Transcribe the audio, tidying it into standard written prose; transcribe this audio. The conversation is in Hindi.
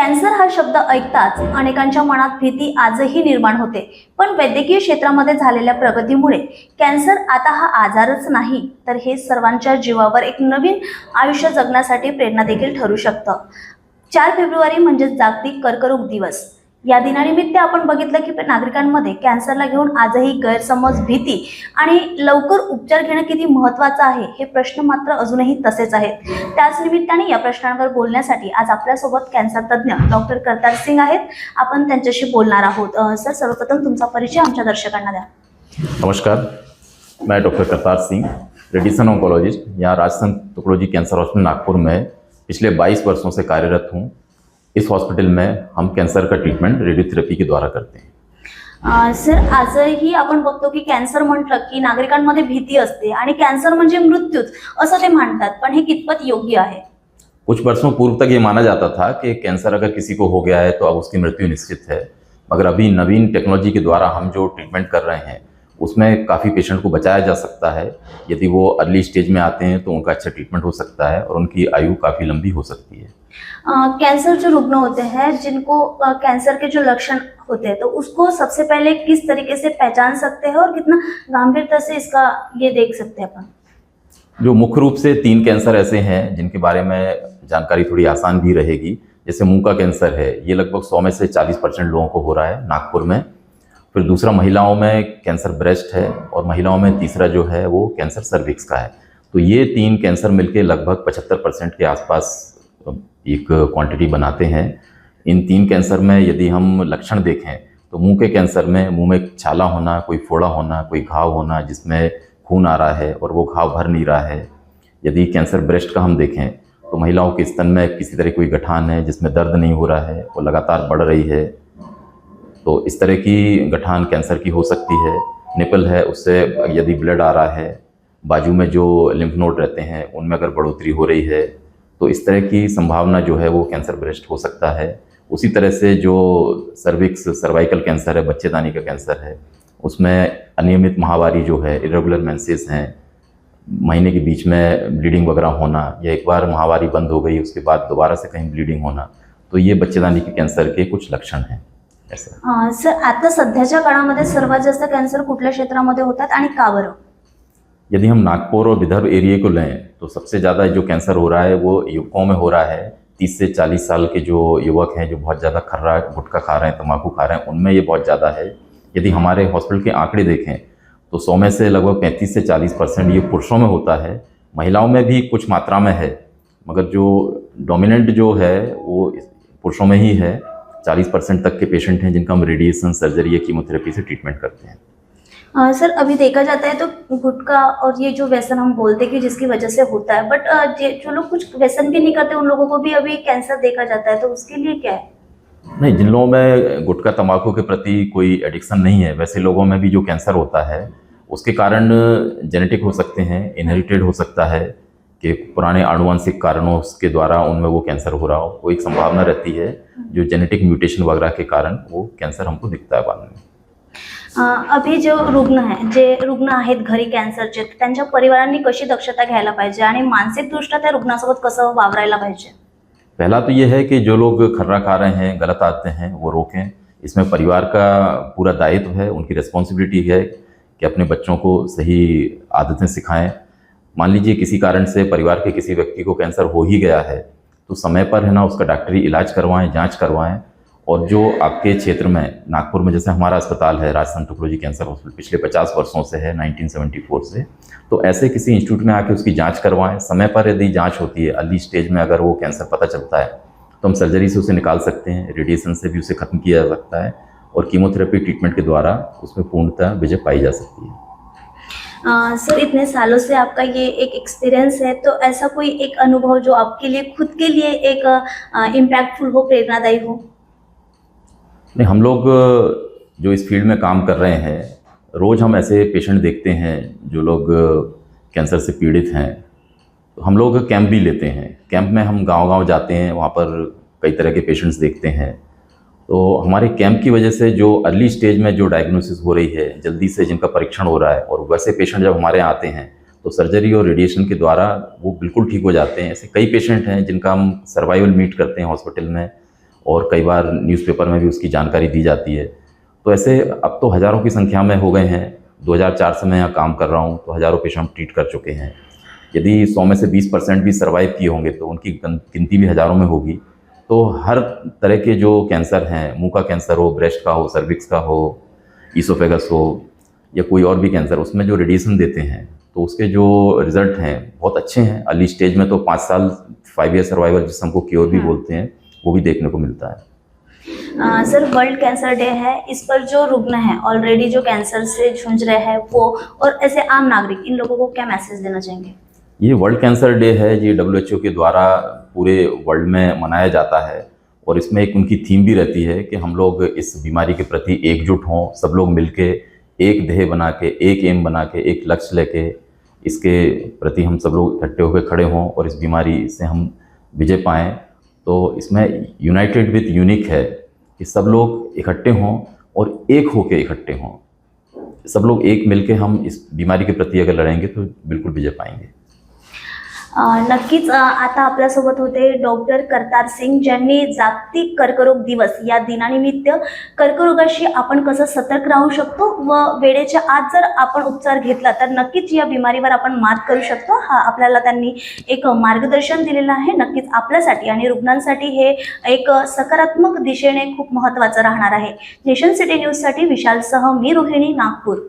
कॅन्सर हा शब्द ऐकताच अनेकांच्या मनात भीती आजही निर्माण होते. पण वैद्यकीय क्षेत्रामध्ये झालेल्या प्रगतीमुळे कॅन्सर आता हा आजारच नाही, तर हे सर्वांच्या जीवावर एक नवीन आयुष्य जगण्यासाठी प्रेरणा देखील ठरू शकतं. 4 फेब्रुवारी म्हणजे जागतिक कर्करोग दिवस. या दिनानिमित्त आपण बघितलं की नागरिकांमध्ये कॅन्सरला घेऊन आजही गैरसमज, भीती आणि लवकर उपचार घेणं किती महत्त्वाचं आहे हे प्रश्न मात्र अजूनही तसेच आहेत. त्याच निमित्ताने या प्रश्नांवर बोलण्यासाठी आज आपल्यासोबत कॅन्सर तज्ज्ञ डॉक्टर करतार सिंग आहेत. आपण त्यांच्याशी बोलणार आहोत. सर, सर्वप्रथम तुमचा परिचय आमच्या दर्शकांना द्या. नमस्कार, मैं doctor Kartar Singh, radiation oncologist, यहाँ राजसंत तुकडोजी कैंसर हॉस्पिटल नागपुर में पिछले 22 वर्षों से कार्यरत हूँ। इस हॉस्पिटल में हम कैंसर का ट्रीटमेंट रेडियोथेरेपी के द्वारा करते हैं। सर, आजही आपण बघतो की कॅन्सर म्हटलं की नागरिकांमध्ये भीती असते आणि कॅन्सर म्हणजे मृत्यूच असं ते म्हणतात, पण हे कितपत योग्य आहे? कुछ वर्षों पूर्व तक ये माना जाता था कि कैंसर अगर किसी को हो गया है तो अब उसकी मृत्यु निश्चित है, मगर अभी नवीन टेक्नोलॉजी के द्वारा हम जो ट्रीटमेंट कर रहे हैं उसमें काफ़ी पेशेंट को बचाया जा सकता है। यदि वो अर्ली स्टेज में आते हैं तो उनका अच्छा ट्रीटमेंट हो सकता है और उनकी आयु काफ़ी लंबी हो सकती है। कैंसर जो रुग्ण होते हैं जिनको कैंसर के जो लक्षण होते हैं, तो उसको सबसे पहले किस तरीके से पहचान सकते हैं और कितना गंभीरता से इसका ये देख सकते हैं अपन? जो मुख्य रूप से 3 कैंसर ऐसे हैं जिनके बारे में जानकारी थोड़ी आसान भी रहेगी। जैसे मुंह का कैंसर है, ये लगभग 100 में से 40% लोगों को हो रहा है नागपुर में। फिर दूसरा महिलाओं में कैंसर ब्रेस्ट है और महिलाओं में तीसरा जो है वो कैंसर सर्विक्स का है। तो ये 3 कैंसर मिलके लगभग 75% के आसपास एक क्वांटिटी बनाते हैं। इन 3 कैंसर में यदि हम लक्षण देखें तो मुंह के कैंसर में मुंह में छाला होना, कोई फोड़ा होना, कोई घाव होना जिसमें खून आ रहा है और वो घाव भर नहीं रहा है। यदि कैंसर ब्रेस्ट का हम देखें तो महिलाओं के स्तन में किसी तरह कोई गठान है जिसमें दर्द नहीं हो रहा है, वो लगातार बढ़ रही है, तो इस तरह की गठान कैंसर की हो सकती है। निपल है, उससे यदि ब्लड आ रहा है, बाजू में जो लिम्फ नोड रहते हैं उनमें अगर बढ़ोतरी हो रही है तो इस तरह की संभावना जो है वो कैंसर ब्रेस्ट हो सकता है। उसी तरह से जो सर्विक्स सर्वाइकल कैंसर है, बच्चेदानी का कैंसर है, उसमें अनियमित माहवारी जो है, इरेगुलर मेंसेस हैं, महीने के बीच में ब्लीडिंग वगैरह होना या एक बार माहवारी बंद हो गई उसके बाद दोबारा से कहीं ब्लीडिंग होना, तो ये बच्चेदानी के कैंसर के कुछ लक्षण हैं। सर, आता सध्याच्या काळामध्ये सर्वात जास्त कॅन्सर कुठल्या क्षेत्रामध्ये होतात आणि का बरं? यदि हम नागपुर और विदर्भ एरिया को लें तो सबसे ज़्यादा जो कैंसर हो रहा है वो युवकों में हो रहा है। 30 से 40 साल के जो युवक हैं जो बहुत ज़्यादा खर्रा गुटखा खा रहे हैं, तम्बाकू खा रहे हैं, उनमें ये बहुत ज़्यादा है। यदि हमारे हॉस्पिटल के आंकड़े देखें तो 100 में से लगभग 35 से 40% ये पुरुषों में होता है। महिलाओं में भी कुछ मात्रा में है, मगर जो डोमिनेंट जो है वो पुरुषों में ही है। 40% तक के पेशेंट हैं जिनका हम रेडिएशन, सर्जरी या कीमोथेरेपी से ट्रीटमेंट करते हैं। सर, अभी देखा जाता है तो गुटखा और ये जो व्यसन हम बोलते हैं कि जिसकी वजह से होता है, बट जो लोग कुछ व्यसन भी नहीं करते उन लोगों को भी अभी कैंसर देखा जाता है, तो उसके लिए क्या है? नहीं, जिन लोगों में गुटखा तंबाकू के प्रति कोई एडिक्शन नहीं है वैसे लोगों में भी जो कैंसर होता है उसके कारण जेनेटिक हो सकते हैं, इनहेरिटेड हो सकता है कि पुराने आनुवंशिक कारणों के द्वारा उनमें वो कैंसर हो रहा हो। वो एक संभावना रहती है जो जेनेटिक म्यूटेशन वगैरह के कारण वो कैंसर हमको दिखता है बाद में। अभी जो रुग्ण आहेत घरी कॅन्सरचे, त्यांच्या परिवारांनी कशी दक्षता घ्यायला पाहिजे आणि मानसिकदृष्ट्या त्या रुग्णासोबत कसं वावरायला पाहिजे? पहला तो ये है कि जो लोग खर्रा खा रहे हैं, गलत आदतें हैं, वो रोकें। इसमें परिवार का पूरा दायित्व है, उनकी रिस्पॉन्सिबिलिटी है कि अपने बच्चों को सही आदतें सिखाएं। मान लीजिए किसी कारण से परिवार के किसी व्यक्ति को कैंसर हो ही गया है तो समय पर है ना उसका डॉक्टरी इलाज करवाएं, जांच करवाएं। और जो आपके क्षेत्र में नागपुर में जैसे हमारा अस्पताल है राजसंत तुकडोजी कैंसर हॉस्पिटल पिछले 50 वर्षों से है, 1974 से, तो ऐसे किसी इंस्टीट्यूट में आके उसकी जांच करवाएं। समय पर यदि जांच होती है, अर्ली स्टेज में अगर वो कैंसर पता चलता है तो हम सर्जरी से उसे निकाल सकते हैं, रेडिएशन से भी उसे खत्म किया जा सकता है और कीमोथेरेपी ट्रीटमेंट के द्वारा उसमें पूर्णतः विजय पाई जा सकती है। सर, इतने सालों से आपका ये एक एक्सपीरियंस है, तो ऐसा कोई एक अनुभव जो आपके लिए खुद के लिए एक इम्पैक्टफुल हो, प्रेरणादायी हो? नहीं, हम लोग जो इस फील्ड में काम कर रहे हैं रोज़ हम ऐसे पेशेंट देखते हैं जो लोग कैंसर से पीड़ित हैं, तो हम लोग कैंप भी लेते हैं। कैंप में हम गांव-गांव जाते हैं, वहाँ पर कई तरह के पेशेंट्स देखते हैं। तो हमारे कैंप की वजह से जो अर्ली स्टेज में जो डायग्नोसिस हो रही है, जल्दी से जिनका परीक्षण हो रहा है, और वैसे पेशेंट जब हमारे यहाँ आते हैं तो सर्जरी और रेडिएशन के द्वारा वो बिल्कुल ठीक हो जाते हैं। ऐसे कई पेशेंट हैं जिनका हम सर्वाइवल मीट करते हैं हॉस्पिटल में और कई बार न्यूज़पेपर में भी उसकी जानकारी दी जाती है। तो ऐसे अब तो हज़ारों की संख्या में हो गए हैं। 2004 से मैं यहाँ काम कर रहा हूँ, तो हज़ारों पेशेंट हम ट्रीट कर चुके हैं। यदि 100 में से 20% भी सर्वाइव किए होंगे तो उनकी गिनती भी हज़ारों में होगी। तो हर तरह के जो कैंसर हैं, मुंह का कैंसर हो, ब्रेस्ट का हो, सर्विक्स का हो, ईसोफेगस हो या कोई और भी कैंसर, उसमें जो रेडिएशन देते हैं तो उसके जो रिज़ल्ट हैं बहुत अच्छे हैं। अर्ली स्टेज में तो 5 साल 5 ईयर सर्वाइवल, जिसे हमको क्योर भी बोलते हैं, वो भी देखने को मिलता है। सर, वर्ल्ड कैंसर डे है, इस पर जो रुग्ण हैं ऑलरेडी जो कैंसर से जूझ रहे हैं वो, और ऐसे आम नागरिक, इन लोगों को क्या मैसेज देना चाहेंगे? ये वर्ल्ड कैंसर डे है, ये WHO के द्वारा पूरे वर्ल्ड में मनाया जाता है और इसमें एक उनकी थीम भी रहती है कि हम लोग इस बीमारी के प्रति एकजुट हों, सब लोग मिलके एक ध्येय बना के, एक एम बना के, एक लक्ष्य लेके इसके प्रति हम सब लोग इकट्ठे होकर खड़े हों और इस बीमारी से हम विजय पाएँ। तो इसमें यूनाइटेड विथ यूनिक है कि सब लोग इकट्ठे हों और एक होके इकट्ठे हों। सब लोग एक मिलके हम इस बीमारी के प्रति अगर लड़ेंगे तो बिल्कुल विजय पाएंगे। नक्कीच आता आपल्यासोबत होते डॉक्टर करतार सिंग, ज्यांनी जागतिक कर्करोग दिवस या दिनानिमित्त कर्करोगाशी आपण कसं सतर्क राहू शकतो व वेळेच्या आत जर आपण उपचार घेतला तर नक्कीच या बिमारीवर आपण मात करू शकतो, हा आपल्याला त्यांनी एक मार्गदर्शन दिलेलं आहे। नक्कीच आपल्यासाठी आणि रुग्णांसाठी हे एक सकारात्मक दिशेने खूप महत्त्वाचं राहणार आहे। नेशन सिटी न्यूजसाठी विशालसह मी रोहिणी, नागपूर।